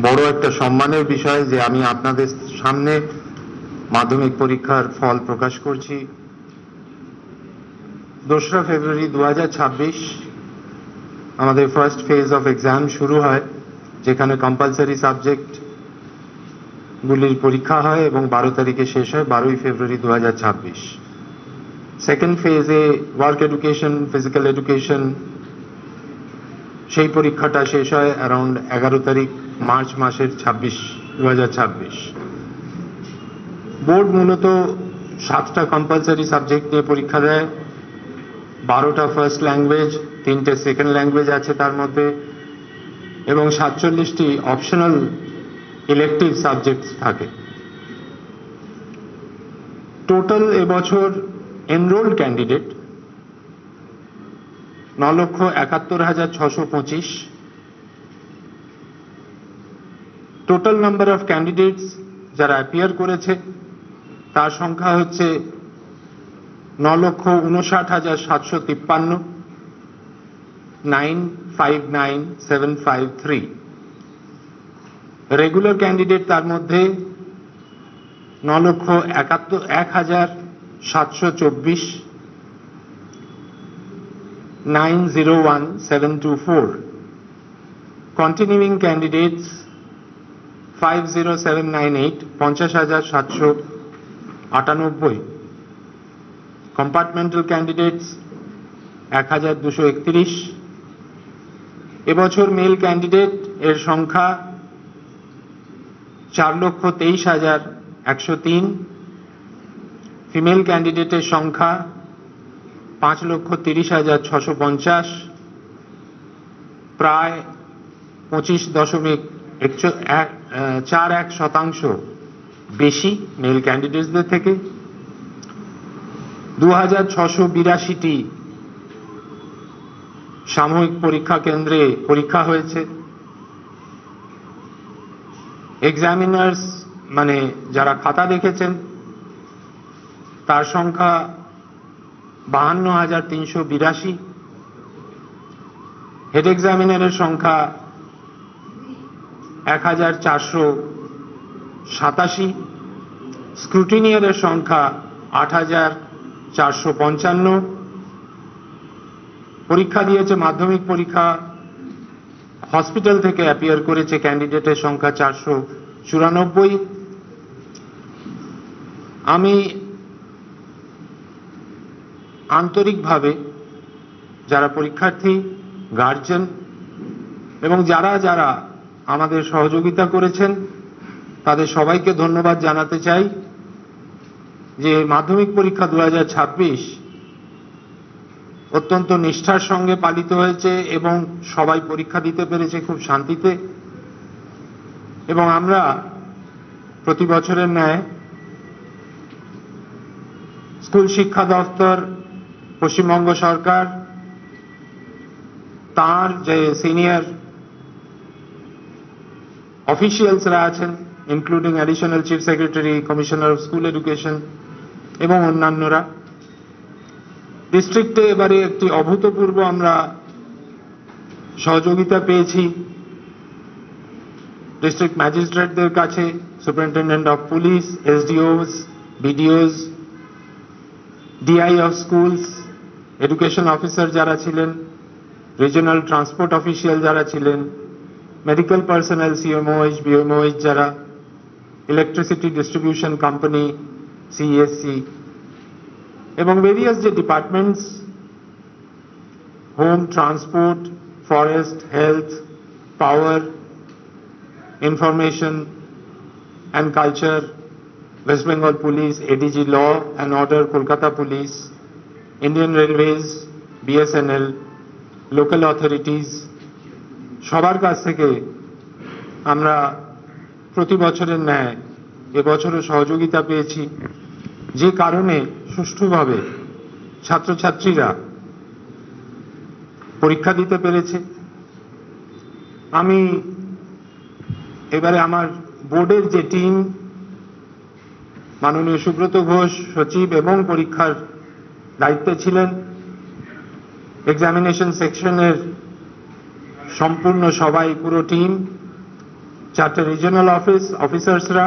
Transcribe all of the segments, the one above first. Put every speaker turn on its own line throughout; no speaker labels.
বড় একটা সম্মানের বিষয় যে আমি আপনাদের সামনে মাধ্যমিক পরীক্ষার ফল প্রকাশ করছি। 2রা ফেব্রুয়ারি 2026 আমাদের ফার্স্ট ফেজ অফ এক্সাম শুরু হয়, যেখানে কম্পালসারি সাবজেক্ট গুলির পরীক্ষা হয় এবং 12 তারিখে শেষ হয়, 12ই ফেব্রুয়ারি 2026। সেকেন্ড ফেজে ওয়ার্ক এডুকেশন, ফিজিক্যাল এডুকেশন, সেই পরীক্ষাটা শেষ হয় অ্যারাউন্ড 11 তারিখ মার্চ মাসের 2026। বোর্ড মূলত 7টা কম্পালসারি সাবজেক্ট নিয়ে পরীক্ষা দেয়, 12টা ফার্স্ট ল্যাঙ্গুয়েজ, 3টে সেকেন্ড ল্যাঙ্গুয়েজ আছে তার মধ্যে, এবং 47টি অপশনাল ইলেকটিভ সাবজেক্ট থাকে। টোটাল এবছর enrolled candidate 9,71,625। Total number of candidates যারা অ্যাপিয়ার করেছে তার সংখ্যা হচ্ছে 9,59,753, 959,753। রেগুলার ক্যান্ডিডেট তার মধ্যে 9,71,724, 901,724। Continuing candidates 50,798, 50,798। Compartmental candidates 1,231। এবছর মেল ক্যান্ডিডেট এর সংখ্যা 4,23,103, ফিমেল ক্যান্ডিডেটের সংখ্যা 5,30,650, প্রায় 25.41% বেশি মেল ক্যান্ডিডেটসদের থেকে। 2,682টি সাময়িক পরীক্ষা কেন্দ্রে পরীক্ষা হয়েছে। এক্সামিনার্স মানে যারা খাতা দেখেছেন তার সংখ্যা 52,382। হেড এক্সামিনারের সংখ্যা 1,487। স্ক্রুটিনিয়ারের সংখ্যা 8,455। পরীক্ষা দিয়েছে মাধ্যমিক পরীক্ষা হসপিটাল থেকে অ্যাপিয়ার করেছে ক্যান্ডিডেটের সংখ্যা 494। আমি আন্তরিকভাবে যারা পরীক্ষার্থী, গার্জেন এবং যারা যারা আমাদের সহযোগিতা করেছেন তাদের সবাইকে ধন্যবাদ জানাতে চাই যে মাধ্যমিক পরীক্ষা 2026 অত্যন্ত নিষ্ঠার সঙ্গে পালিত হয়েছে এবং সবাই পরীক্ষা দিতে পেরেছে খুব শান্তিতে। এবং আমরা প্রতি বছরের ন্যায় স্কুল শিক্ষা দপ্তর, পশ্চিমবঙ্গ সরকার, তার যে সিনিয়র অফিসিয়ালসরা আছেন, including additional chief secretary, commissioner of school education এবং অন্যান্যরা, ডিস্ট্রিক্টে এবারে একটি অভূতপূর্ব আমরা সহযোগিতা পেয়েছি ডিস্ট্রিক্ট ম্যাজিস্ট্রেটদের কাছে, superintendent of police, SDOs, BDOs, DI of schools, education officer যারা ছিলেন, রিজিওনাল ট্রান্সপোর্ট অফিসিয়াল যারা ছিলেন, মেডিকেল পার্সোনাল, সিএমওএইচ, বিএমওএইচ যারা, ইলেকট্রিসিটি ডিস্ট্রিবিউশন কোম্পানি, সিএসসি, এবং ভেরিয়াস যে departments, home, transport, forest, health, power, information and culture, West Bengal police, ADG law and order, Kolkata police, Indian railways, BSNL, local authorities, সবার কাছ থেকে আমরা প্রতি বছরের ন্যায় এবছরও সহযোগিতা পেয়েছি, যে কারণে সুষ্ঠুভাবে ছাত্রছাত্রীরা পরীক্ষা দিতে পেরেছে। আমি এবারে আমার বোর্ডের যে টিম, মাননীয় সুব্রত ঘোষ সচিব এবং পরীক্ষার দায়িত্বে ছিলেন, এক্সামিনেশন সেকশনের সম্পূর্ণ সবাই, পুরো টিম, চারটে রিজিওনাল অফিসার্সরা,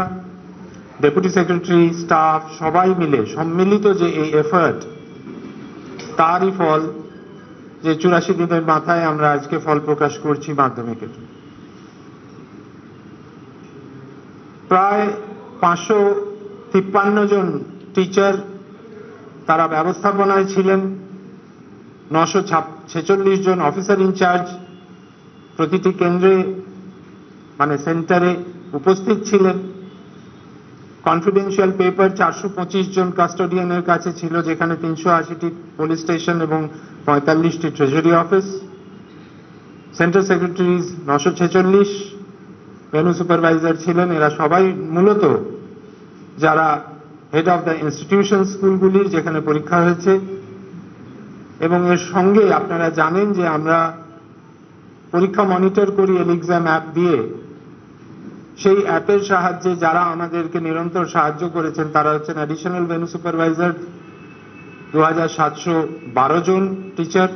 ডেপুটি সেক্রেটারি, স্টাফ সবাই মিলে সম্মিলিত যে এই এফার্ট, তারই ফল যে 84 দিনের মাথায় আমরা আজকে ফল প্রকাশ করছি মাধ্যমিকের। প্রায় 553 জন টিচার তারা ব্যবস্থাপনায় ছিলেন, 946 জন অফিসার ইনচার্জ প্রতিটি কেন্দ্রে মানে সেন্টারে উপস্থিত ছিলেন। কনফিডেন্সিয়াল পেপার 425 জন কাস্টোডিয়ানের কাছে ছিল, যেখানে 380টি পুলিশ স্টেশন এবং 45টি treasury office. Centre secretaries 946, venue supervisor ছিলেন। এরা সবাই মূলত যারা হেড অফ দ্য ইনস্টিটিউশন স্কুলগুলির যেখানে পরীক্ষা হয়েছে। এবং এর সঙ্গে আপনারা জানেন যে আমরা পরীক্ষা মনিটর করি এলিক্সাম অ্যাপ দিয়ে। সেই অ্যাপের সাহায্যে যারা আমাদেরকে নিরন্তর সাহায্য করেছেন তারা হচ্ছেন অ্যাডিশনাল ভেন্যু সুপারভাইজার 2712 জন টিচার,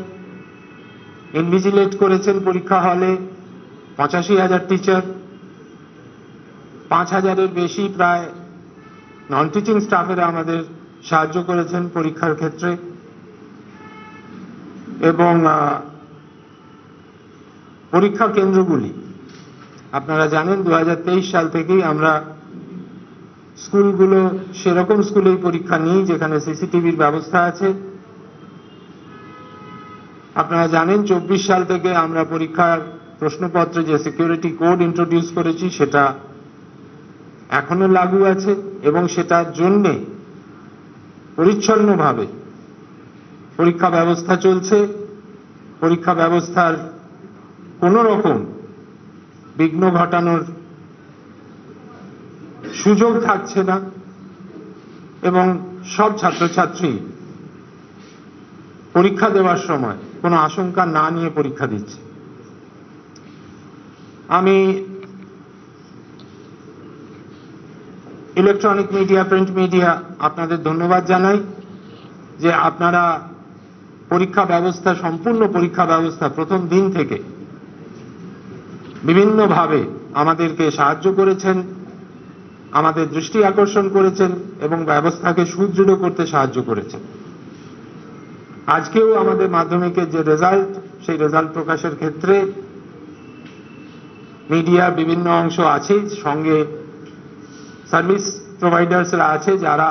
ইনভিজিলেট করেছেন পরীক্ষা হলে 85,000 টিচার, 5,000-এর বেশি প্রায় নন টিচিং স্টাফেরা আমাদের সাহায্য করেছেন পরীক্ষার ক্ষেত্রে। এবং পরীক্ষা কেন্দ্রগুলি আপনারা জানেন 2023 সাল থেকেই আমরা স্কুলগুলো সেরকম স্কুলেই পরীক্ষা নিই যেখানে সিসিটিভির ব্যবস্থা আছে। আপনারা জানেন 24 সাল থেকে আমরা পরীক্ষার প্রশ্নপত্রে যে সিকিউরিটি কোড ইন্ট্রোডিউস করেছি সেটা এখনো লাগু আছে এবং সেটার জন্য পরিচ্ছন্নভাবে পরীক্ষা ব্যবস্থা চলছে। পরীক্ষা ব্যবস্থার কোন রকম বিঘ্ন ঘটানোর সুযোগ থাকছে না এবং সব ছাত্রছাত্রী পরীক্ষা দেওয়ার সময় কোনো আশঙ্কা না নিয়ে পরীক্ষা দিচ্ছে। আমি ইলেকট্রনিক মিডিয়া, প্রিন্ট মিডিয়া আপনাদের ধন্যবাদ জানাই যে আপনারা পরীক্ষা ব্যবস্থা, সম্পূর্ণ পরীক্ষা ব্যবস্থা প্রথম দিন থেকে বিভিন্নভাবে আমাদেরকে সাহায্য করেছেন, আমাদের দৃষ্টি আকর্ষণ করেছেন এবং ব্যবস্থাকে সুদৃঢ় করতে সাহায্য করেছেন। আজকেও আমাদের মাধ্যমিকের যে রেজাল্ট, সেই রেজাল্ট প্রকাশের ক্ষেত্রে মিডিয়ার বিভিন্ন অংশ আছে, সঙ্গে সার্ভিস প্রোভাইডার্সরা আছে যারা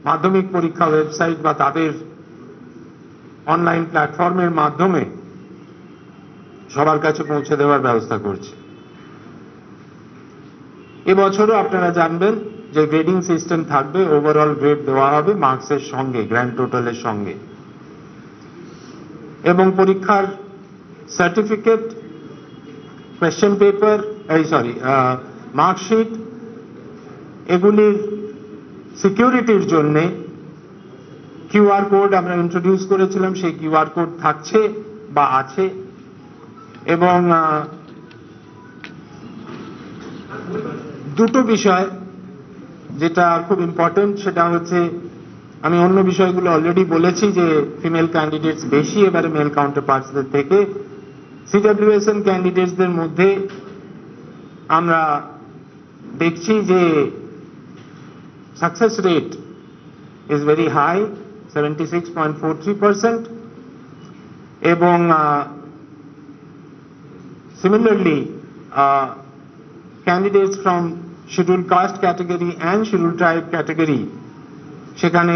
মাধ্যমিক পরীক্ষা ওয়েবসাইট বা তাদের অনলাইন প্ল্যাটফর্মের মাধ্যমে সবার কাছে পৌঁছে দেওয়ার ব্যবস্থা করছে। এবছরও আপনারা জানবেন যে গ্রেডিং সিস্টেম থাকবে, ওভারঅল গ্রেড দেওয়া হবে মার্কসের সঙ্গে, গ্র্যান্ড টোটালের সঙ্গে। এবং পরীক্ষার সার্টিফিকেট, কোয়েশ্চেন পেপার, মার্কশিট, এগুলির সিকিউরিটির জন্যে কিউআর কোড আমরা ইন্ট্রোডিউস করেছিলাম, সেই কিউআর কোড থাকছে বা আছে। এবং দুটো বিষয় যেটা খুব ইম্পর্টেন্ট সেটা হচ্ছে, আমি অন্য বিষয়গুলো অলরেডি বলেছি যে ফিমেল ক্যান্ডিডেটস বেশি এবারে মেল কাউন্টারপার্টসদের থেকে। সিডব্লিউএসএন ক্যান্ডিডেটসদের মধ্যে আমরা দেখছি যে success rate is very high, 76.43%, এবং similarly candidates from scheduled caste category and scheduled tribe category, সেখানে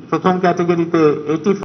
প্রথম ক্যাটাগরিতে 84